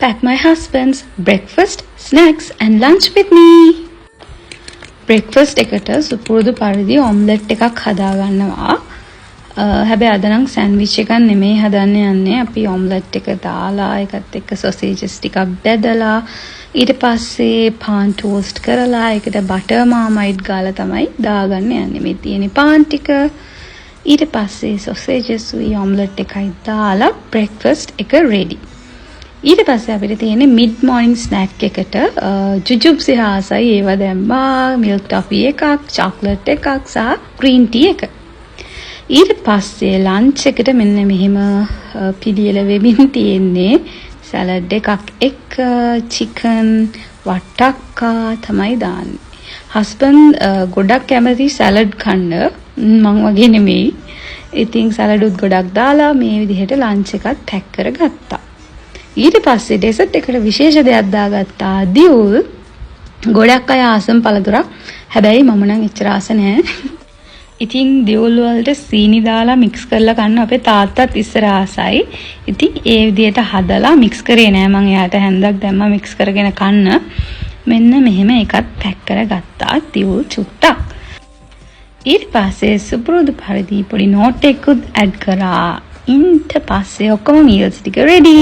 Pack my husband's breakfast, snacks and lunch with me. breakfast එකට සුපුරුදු පරිදි omelette එකක් හදා ගන්නවා. හැබැයි අද නම් සෑන්ඩ්විච් එකක් නෙමෙයි හදන්න යන්නේ. අපි ඔම්ලට් එක දාලා ඒකත් එක්ක සොසේජස් ටිකක් බෙදලා ඊට පස්සේ පාන් ටෝස්ට් කරලා ඒකට බටර් මාමයිඩ් ගාලා තමයි දාගන්න යන්නේ. මේ තියෙන පාන් ටික ඊට පස්සේ සොසේජස් උයි ඔම්ලට් එකයි දාලා breakfast එක ready. ඊට පස්සේ අපිට තියෙන්නේ mid morning snack එකට ජුජුබ්සි හාසයි ඒවා දැම්මා milk toffee එකක් chocolate එකක් සහ green tea එක. ඊට පස්සේ lunch එකට මෙන්න මෙහෙම පිළියෙල වෙමින් තියෙන්නේ salad එකක් එක්ක chicken වටක්කා තමයි දාන්නේ. husband ගොඩක් කැමති salad කන්න මං වගේ නෙමෙයි. ඉතින් salad උත් ගොඩක් දාලා මේ විදිහට lunch එකත් pack කරගත්තා. ඊට පස්සේ ඩෙසර්ට් එකට විශේෂ දෙයක් දාගත්තා. දියුල් ගොඩක් අය ආසම් පළතුරක්. හැබැයි මම නම් එච්චර ආස නැහැ. ඉතින් දියුල් වලට සීනි දාලා මික්ස් කරලා කන්න අපේ තාත්තත් ඉස්සර ආසයි. ඉතින් ඒ විදිහට හදලා මික්ස් කරේ නෑ මම. එයාට හැන්දක් දැම්මා මික්ස් කරගෙන කන්න. මෙන්න මෙහෙම එකත් පැක් කරගත්තා දියුල් චුට්ටක්. ඊට පස්සේ සුපුරුදු පරිදි පොඩි නෝට් එකකුත් ඇඩ් කරා. ඊට පස්සේ ඔක්කොම මීල්ස් ටික රෙඩි.